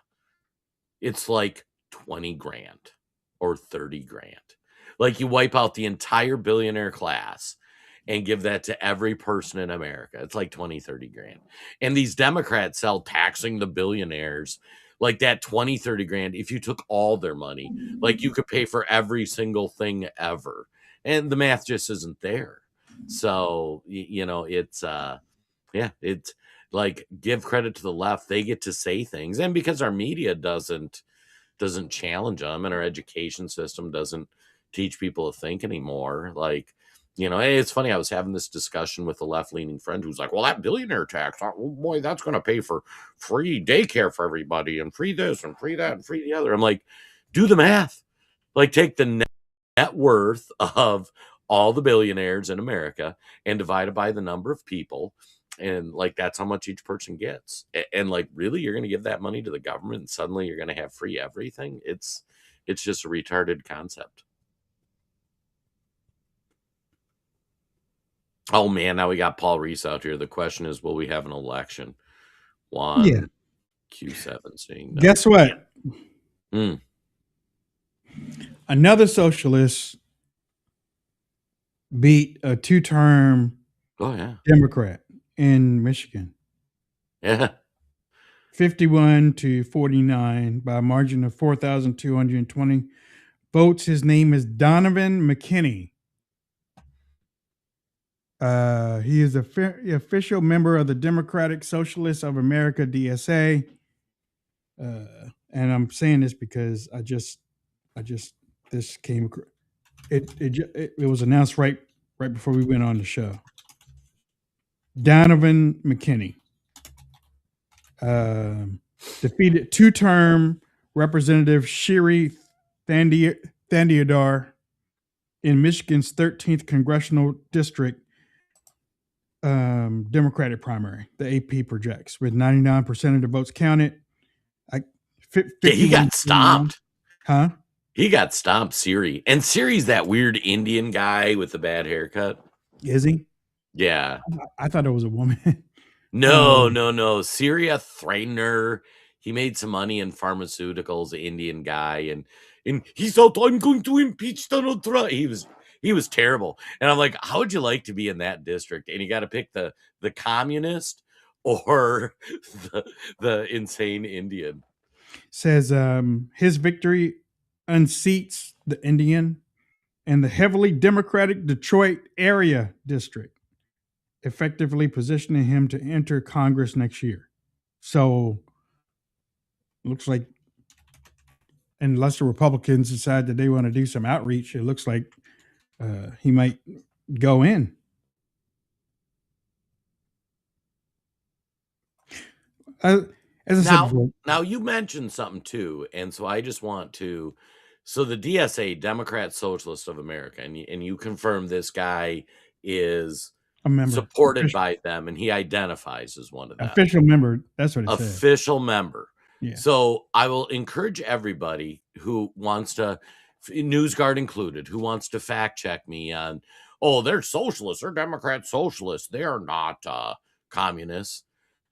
S3: It's like 20 grand or 30 grand. Like, you wipe out the entire billionaire class and give that to every person in America. It's like 20, 30 grand. And these Democrats sell taxing the billionaires like that 20, 30 grand. If you took all their money, like, you could pay for every single thing ever. And the math just isn't there. So, it's, it's like, give credit to the left. They get to say things. And because our media doesn't challenge them, and our education system doesn't teach people to think anymore. Like, hey, it's funny. I was having this discussion with a left-leaning friend who's like, well, that billionaire tax, oh boy, that's going to pay for free daycare for everybody, and free this and free that and free the other. I'm like, do the math. Like, take the net worth of all the billionaires in America and divide it by the number of people. And, like, that's how much each person gets. And like, really, you're going to give that money to the government and suddenly you're going to have free everything? It's just a retarded concept. Oh man, now we got Paul Reese out here. The question is, will we have an election? Juan Q7 saying no.
S2: Guess what?
S3: Mm.
S2: Another socialist beat a two-term Democrat in Michigan.
S3: Yeah.
S2: 51-49 by a margin of 4,220 votes. His name is Donovan McKinney. He is the official member of the Democratic Socialists of America, DSA. And I'm saying this because this came. It was announced right before we went on the show. Donovan McKinney defeated two-term Representative Shiri Thandiadar in Michigan's 13th congressional district Democratic primary. The AP projects with 99% of the votes counted.
S3: He got stomped.
S2: Huh?
S3: He got stomped, Siri. And Siri's that weird Indian guy with the bad haircut.
S2: Is he?
S3: Yeah.
S2: I thought it was a woman.
S3: No. Siri, a Threatener. He made some money in pharmaceuticals, the Indian guy. And he thought, I'm going to impeach Donald Trump. He was terrible. And I'm like, how would you like to be in that district? And you got to pick the communist or the insane Indian.
S2: Says his victory unseats the Indian and the heavily Democratic Detroit area district, effectively positioning him to enter Congress next year. So looks like, unless the Republicans decide that they want to do some outreach, it looks like he might go in. As I said before,
S3: now you mentioned something too, and so I just want to. So the DSA, Democrat Socialist of America, and you confirm this guy is
S2: a member,
S3: supported by them, and he identifies as one of them.
S2: Official member. That's what it says.
S3: Official member.
S2: Yeah.
S3: So I will encourage everybody who wants to, NewsGuard included, who wants to fact check me on, oh, they're socialists, they're Democrat socialists, they are not communists.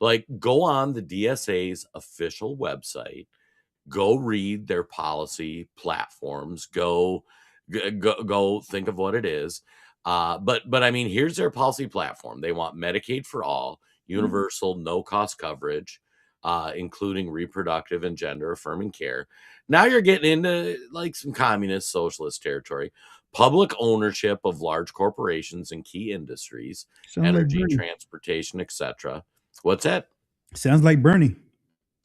S3: Like, go on the DSA's official website Go read their policy platforms. Go think of what it is. But I mean, here's their policy platform. They want Medicaid for all, universal no cost coverage, including reproductive and gender affirming care. Now you're getting into like some communist socialist territory. Public ownership of large corporations and key industries,
S2: Sounds
S3: energy,
S2: like Bernie.
S3: transportation, etc. What's that?
S2: Sounds like Bernie.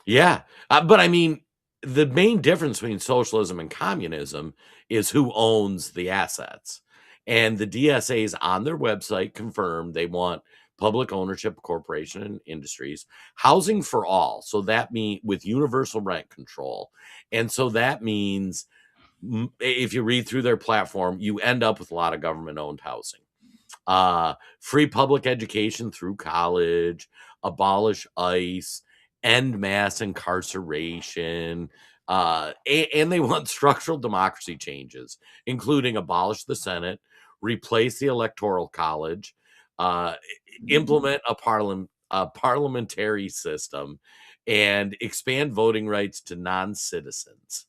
S3: Yeah. But I mean, the main difference between socialism and communism is who owns the assets. And the DSAs on their website confirm they want public ownership of corporation and industries, housing for all. So that means with universal rent control. And so that means if you read through their platform, you end up with a lot of government owned housing. Free public education through college, abolish ICE, end mass incarceration, and they want structural democracy changes, including abolish the Senate, replace the Electoral College, implement a parliamentary system, and expand voting rights to non-citizens.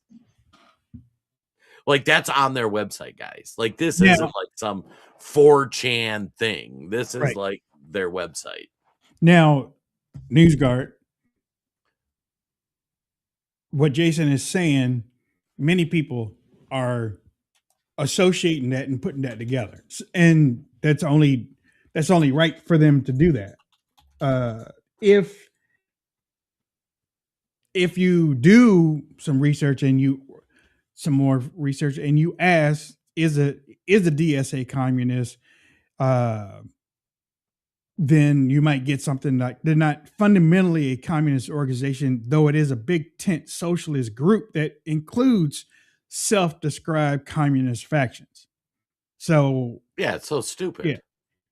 S3: Like, that's on their website, guys. Like, this isn't like some 4chan thing. This is like their website.
S2: Now, NewsGuard, what Jason is saying, many people are associating that and putting that together, and that's only right for them to do that. If you do some more research and you ask, is a DSA communist, then you might get something like they're not fundamentally a communist organization, though it is a big tent socialist group that includes self-described communist factions. So
S3: yeah, it's so stupid.
S2: Yeah.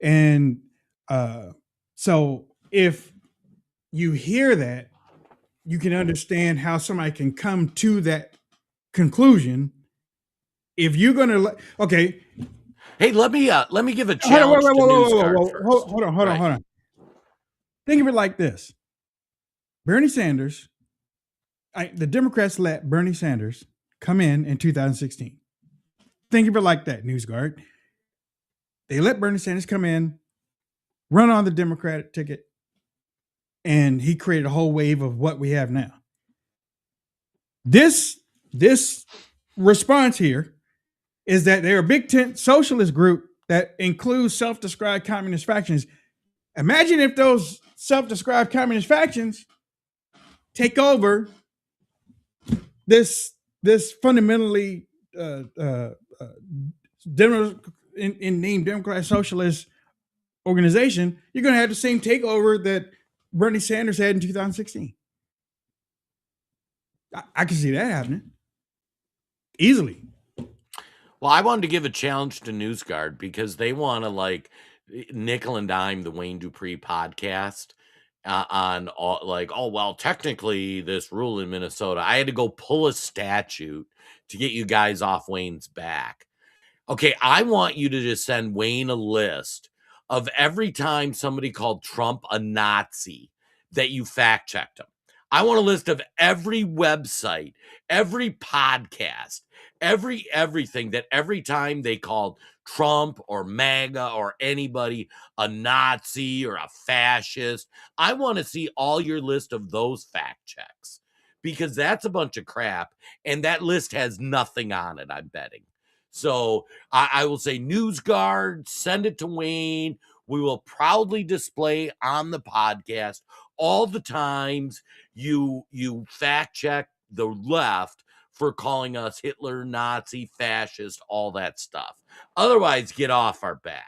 S2: And so if you hear that, you can understand how somebody can come to that conclusion. If you're gonna okay.
S3: Hey, let me give a challenge to NewsGuard first.
S2: Hold on. Think of it like this. Bernie Sanders, the Democrats let Bernie Sanders come in 2016. Think of it like that, NewsGuard. They let Bernie Sanders come in, run on the Democratic ticket, and he created a whole wave of what we have now. This response here is that they're a big tent socialist group that includes self-described communist factions. Imagine if those self-described communist factions take over this fundamentally in name Democrat Socialist organization. You're going to have the same takeover that Bernie Sanders had in 2016. I can see that happening easily.
S3: Well, I wanted to give a challenge to NewsGuard because they want to like nickel and dime the Wayne Dupree podcast on all, like, oh, well, technically this rule in Minnesota, I had to go pull a statute to get you guys off Wayne's back. Okay, I want you to just send Wayne a list of every time somebody called Trump a Nazi that you fact checked him. I want a list of every website, every podcast, everything that every time they called Trump or MAGA or anybody a Nazi or a fascist. I want to see all your list of those fact checks because that's a bunch of crap. And that list has nothing on it, I'm betting. So I will say, NewsGuard, send it to Wayne. We will proudly display on the podcast all the times you fact check the left for calling us Hitler, Nazi, fascist, all that stuff. Otherwise, get off our back.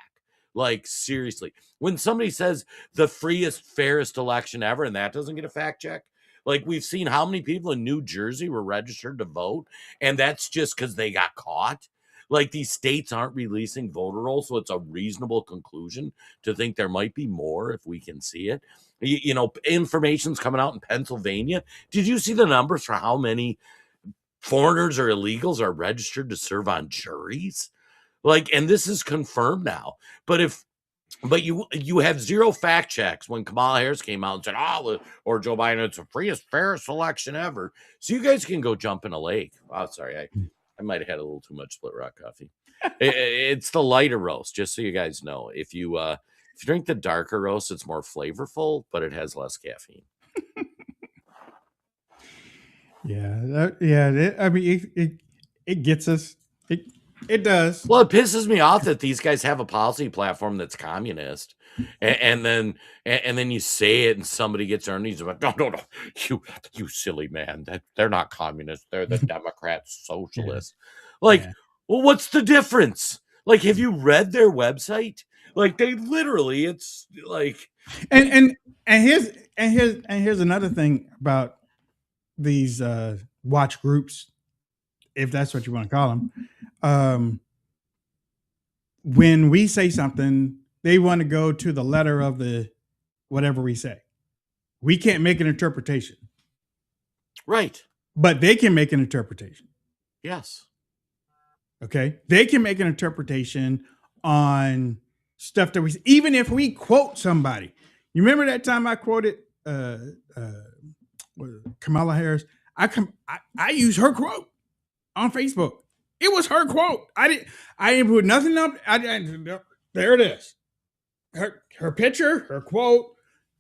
S3: Like, seriously. When somebody says the freest, fairest election ever, and that doesn't get a fact check, like we've seen how many people in New Jersey were registered to vote, and that's just because they got caught. Like, these states aren't releasing voter rolls, so it's a reasonable conclusion to think there might be more if we can see it. You know, information's coming out in Pennsylvania. Did you see the numbers for how many foreigners or illegals are registered to serve on juries? Like, and this is confirmed now. But if But you have zero fact checks when Kamala Harris came out and said, "Oh," or Joe Biden, "It's the freest, fairest election ever." So you guys can go jump in a lake. Oh, sorry, I might have had a little too much Split Rock coffee. It's the lighter roast, just so you guys know. If you drink the darker roast, it's more flavorful, but it has less caffeine.
S2: I mean, it gets us. It does.
S3: Well, it pisses me off that these guys have a policy platform that's communist, and then you say it, and somebody gets on knees like, no, you silly man, that they're not communist, they're the Democrats, socialists. Like, well, what's the difference? Like, have you read their website? Like, they literally, it's like,
S2: and here's another thing about these watch groups, if that's what you want to call them. When we say something, they want to go to the letter of the whatever we say. We can't make an interpretation.
S3: Right.
S2: But they can make an interpretation.
S3: Yes.
S2: Okay. They can make an interpretation on stuff that even if we quote somebody. You remember that time I quoted Kamala Harris? I used her quote on Facebook. It was her quote. I didn't put nothing up. There it is. Her picture, her quote.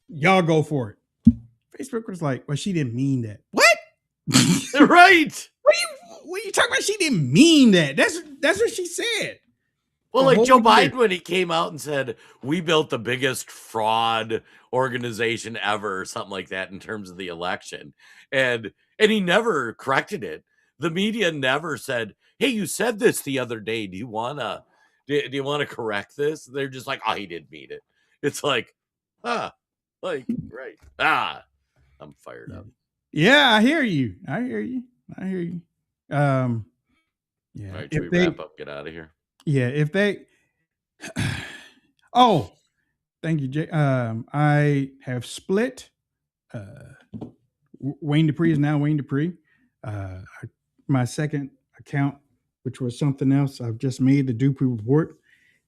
S2: Y'all go for it. Facebook was like, well, she didn't mean that. What?
S3: Right.
S2: What are you talking about? She didn't mean that. That's what she said.
S3: Well, like Joe Biden, when he came out and said, we built the biggest fraud organization ever, or something like that in terms of the election. And he never corrected it. The media never said, hey, you said this the other day. Do you want to correct this? They're just like, oh, he didn't mean it. It's like, right. I'm fired up.
S2: Yeah, I hear you.
S3: Yeah. All right, should we wrap up? Get out of here.
S2: Yeah, if they oh, thank you, Jay. I have split. Wayne Dupree is now Wayne Dupree. My second account, which was something else, I've just made the Dupree Report.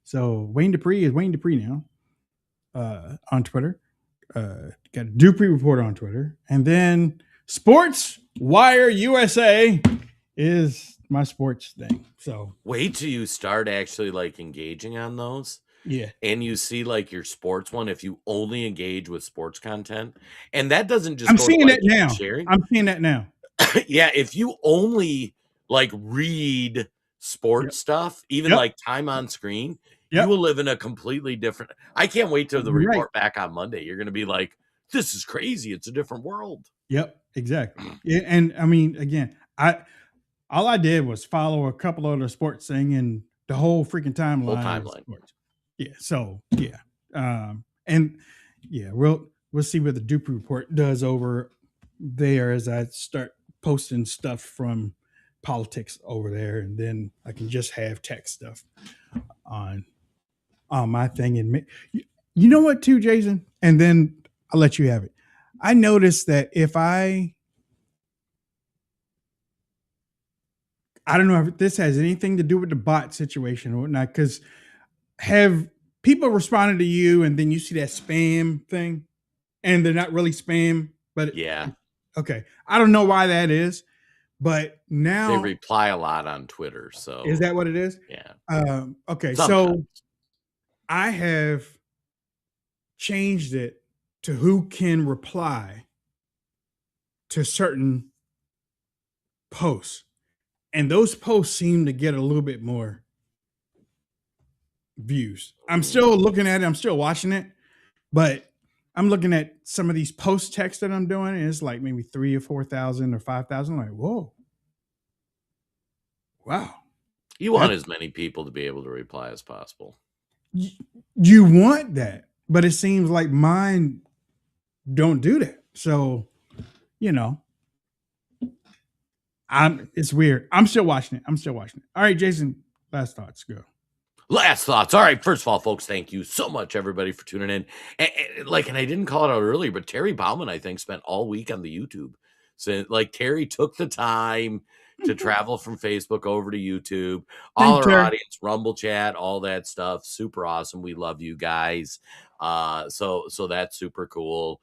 S2: So Wayne Dupree is Wayne Dupree now on Twitter. Got a Dupree Report on Twitter. And then Sports Wire USA is my sports thing. So
S3: wait till you start actually like engaging on those.
S2: Yeah.
S3: And you see like your sports one, if you only engage with sports content, and that doesn't just
S2: I'm
S3: go
S2: seeing
S3: to, like,
S2: that now.
S3: sharing.
S2: I'm seeing that now.
S3: Yeah, if you only like read sports stuff, even like time on screen, you will live in a completely different. I can't wait till the report back on Monday. You're going to be like, this is crazy. It's a different world.
S2: Yep, exactly. Yeah, and I mean, again, all I did was follow a couple of the sports thing and the whole freaking timeline. Yeah. So and yeah, we'll see what the Dupree Report does over there as I start posting stuff from politics over there, and then I can just have tech stuff on my thing. And you know what, too, Jason, and then I'll let you have it. I noticed that if I don't know if this has anything to do with the bot situation or whatnot, because have people responded to you and then you see that spam thing and they're not really spam, but okay. I don't know why that is, but now
S3: they reply a lot on Twitter. So
S2: is that what it is?
S3: Yeah.
S2: Okay.
S3: Sometimes.
S2: So I have changed it to who can reply to certain posts. And those posts seem to get a little bit more views. I'm still looking at it. I'm still watching it, but I'm looking at some of these post texts that I'm doing, and it's like maybe 3,000 or 4,000 or 5,000. I'm like, whoa, wow.
S3: You want as many people to be able to reply as possible.
S2: You want that, but it seems like mine don't do that. So, it's weird. I'm still watching it. All right, Jason, last thoughts. Go.
S3: Last thoughts. All right. First of all, folks, thank you so much, everybody, for tuning in. And I didn't call it out earlier, but Terry Bauman, I think, spent all week on the YouTube. So, Terry took the time to travel from Facebook over to YouTube. All
S2: Thanks,
S3: our
S2: Terry.
S3: audience, Rumble chat, all that stuff. Super awesome. We love you guys. So that's super cool.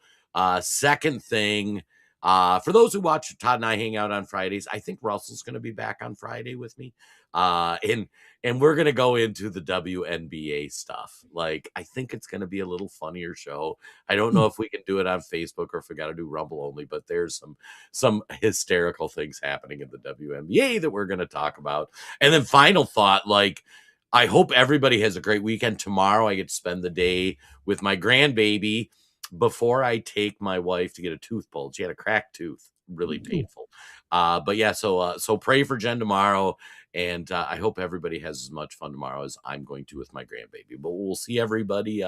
S3: Second thing, for those who watch Todd and I hang out on Fridays, I think Russell's going to be back on Friday with me. And we're going to go into the WNBA stuff. Like, I think it's going to be a little funnier show. I don't know if we can do it on Facebook or if we got to do Rumble only, but there's some hysterical things happening in the WNBA that we're going to talk about. And then final thought, like, I hope everybody has a great weekend. Tomorrow I get to spend the day with my grandbaby before I take my wife to get a tooth pulled. She had a cracked tooth, really painful. But yeah, so pray for Jen tomorrow. And I hope everybody has as much fun tomorrow as I'm going to with my grandbaby. But we'll see everybody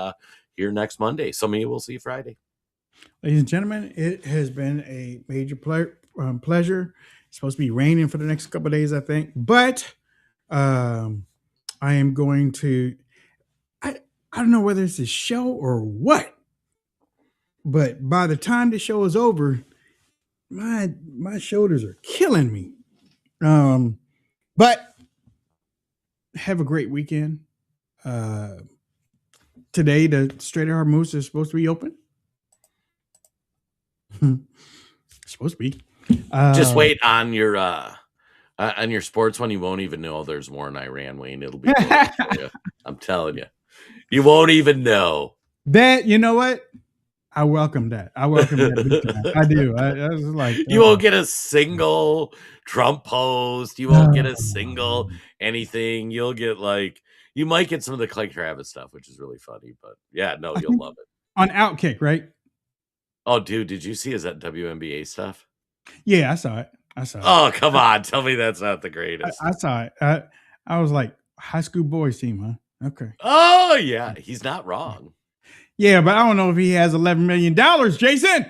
S3: here next Monday. Some of you will see Friday.
S2: Ladies and gentlemen, it has been a major pleasure. It's supposed to be raining for the next couple of days, I think. But I am going to, I don't know whether it's a show or what. But by the time the show is over, my shoulders are killing me. But have a great weekend. Today, the Straight Heart Moose is supposed to be open. Supposed to be.
S3: Just wait on your sports one. You won't even know there's war in Iran, Wayne. It'll be for you. I'm telling you. You won't even know.
S2: That, you know what? I welcome that. I welcome that. I do. I was like,
S3: you won't get a single Trump post. You won't get a single anything. You'll get you might get some of the Clay Travis stuff, which is really funny. But yeah, no, you'll love it.
S2: On Outkick, right?
S3: Oh, dude, did you see his WNBA stuff?
S2: Yeah, I saw it.
S3: Oh, come on. Tell me that's not the greatest.
S2: I saw it. I was like, high school boys team, huh? Okay.
S3: Oh, yeah. He's not wrong.
S2: Yeah, but I don't know if he has $11 million, Jason.